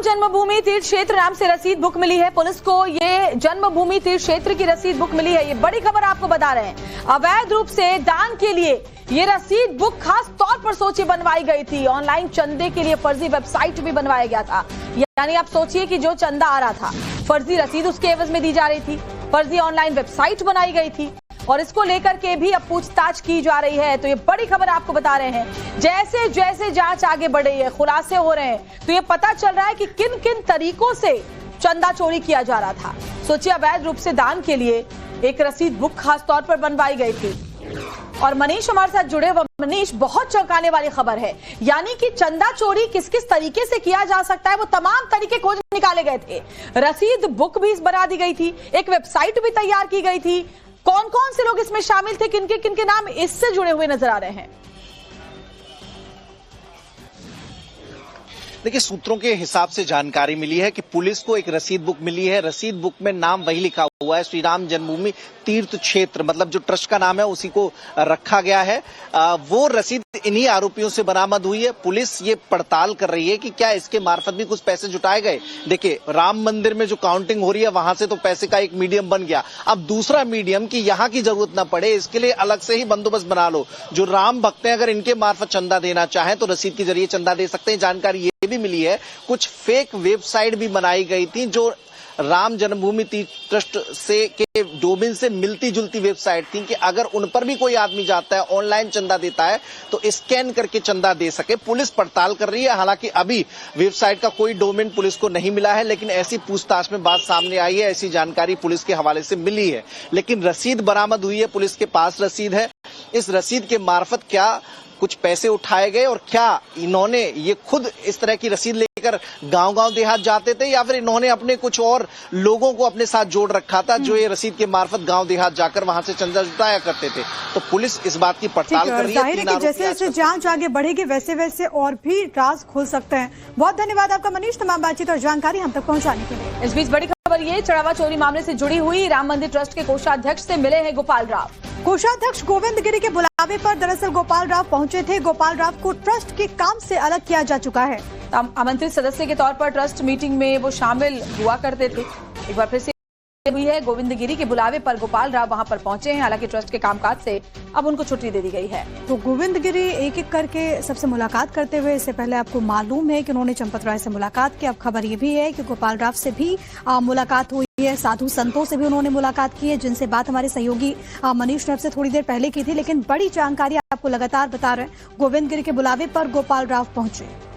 जन्मभूमि तीर्थ क्षेत्र नाम से रसीद बुक मिली है पुलिस को। ये जन्मभूमि तीर्थ क्षेत्र की रसीद बुक मिली है। ये बड़ी खबर आपको बता रहे हैं। अवैध रूप से दान के लिए ये रसीद बुक खास तौर पर सोची बनवाई गई थी। ऑनलाइन चंदे के लिए फर्जी वेबसाइट भी बनवाया गया था। यानी आप सोचिए कि जो चंदा आ रहा था, फर्जी रसीद उसके एवज में दी जा रही थी, फर्जी ऑनलाइन वेबसाइट बनाई गई थी और इसको लेकर के भी अब पूछताछ की जा रही है। तो ये बड़ी खबर आपको बता रहे हैं। जैसे जैसे जांच आगे बढ़ रही है, खुलासे हो रहे हैं, तो ये पता चल रहा है कि किन किन तरीकों से चंदा चोरी किया जा रहा था। सोचिए, अवैध रूप से दान के लिए एक रसीद बुक खास तौर पर बनवाई गई थी। और मनीष हमारे साथ जुड़े हुए। मनीष, बहुत चौंकाने वाली खबर है। यानी कि चंदा चोरी किस किस तरीके से किया जा सकता है, वो तमाम तरीके खोज निकाले गए थे। रसीद बुक भी बना दी गई थी, एक वेबसाइट भी तैयार की गई थी। कौन कौन से लोग इसमें शामिल थे, किनके नाम इससे जुड़े हुए नजर आ रहे हैं? देखिए, सूत्रों के हिसाब से जानकारी मिली है कि पुलिस को एक रसीद बुक मिली है। रसीद बुक में नाम वही लिखा हुआ है, श्री राम जन्मभूमि तीर्थ क्षेत्र, मतलब जो ट्रस्ट का नाम है उसी को रखा गया है। वो रसीद इन्हीं आरोपियों से बरामद हुई है। पुलिस ये पड़ताल कर रही है कि क्या इसके मार्फत भी कुछ पैसे जुटाए गए। देखिए, राम मंदिर में जो काउंटिंग हो रही है वहां से तो पैसे का एक मीडियम बन गया। अब दूसरा मीडियम कि यहाँ की जरूरत ना पड़े, इसके लिए अलग से ही बंदोबस्त बना लो। जो राम भक्त हैं, अगर इनके मार्फत चंदा देना चाहें तो रसीद के जरिए चंदा दे सकते हैं। जानकारी ये भी मिली है कुछ फेक वेबसाइट भी बनाई गई थी जो राम जन्मभूमि तीर्थ ट्रस्ट से के डोमेन से मिलती जुलती वेबसाइट थी कि अगर उन पर भी कोई आदमी जाता है, ऑनलाइन चंदा देता है, तो स्कैन करके चंदा दे सके। पुलिस पड़ताल कर रही है। हालांकि अभी वेबसाइट का कोई डोमेन पुलिस को नहीं मिला है, लेकिन ऐसी पूछताछ में बात सामने आई है, ऐसी जानकारी पुलिस के हवाले से मिली है। लेकिन रसीद बरामद हुई है, पुलिस के पास रसीद है। इस रसीद के मार्फत क्या कुछ पैसे उठाए गए और क्या इन्होंने ये खुद इस तरह की रसीद लेकर गांव-गांव देहात जाते थे, या फिर इन्होंने अपने कुछ और लोगों को अपने साथ जोड़ रखा था जो ये रसीद के मार्फत गांव देहात जाकर वहां से चंदा जुटाया करते थे। तो पुलिस इस बात की पड़ताल कर रही है। जाहिर है कि जैसे जैसे जांच आगे बढ़ेगी वैसे वैसे और भी राज खुल सकते हैं। बहुत धन्यवाद आपका मनीष, तमाम बातचीत और जानकारी हम तक पहुंचाने के लिए। इस बीच बड़ी खबर ये, चढ़ावा चोरी मामले से जुड़ी हुई राम मंदिर ट्रस्ट के कोषाध्यक्ष से मिले हैं गोपाल राव। कोषाध्यक्ष गोविंद गिरी के बुलावे पर दरअसल गोपाल राव पहुंचे थे। गोपाल राव को ट्रस्ट के काम से अलग किया जा चुका है। आमंत्रित सदस्य के तौर पर ट्रस्ट मीटिंग में वो शामिल हुआ करते थे। एक बार फिर से हुई है, गोविंद गिरी के बुलावे पर गोपाल राव वहां पर पहुंचे हैं। हालांकि ट्रस्ट के कामकाज से अब उनको छुट्टी दे दी गई है। तो गोविंद गिरी एक एक करके सबसे मुलाकात करते हुए, इससे पहले आपको मालूम है कि उन्होंने चंपत राय से मुलाकात की। अब खबर ये भी है कि गोपाल राव से भी मुलाकात हुई है। साधु संतों से भी उन्होंने मुलाकात की है, जिनसे बात हमारे सहयोगी मनीष ने अब से थोड़ी देर पहले की थी। लेकिन बड़ी जानकारी आपको लगातार बता रहे हैं, गोविंद गिरी के बुलावे पर गोपाल राव पहुंचे।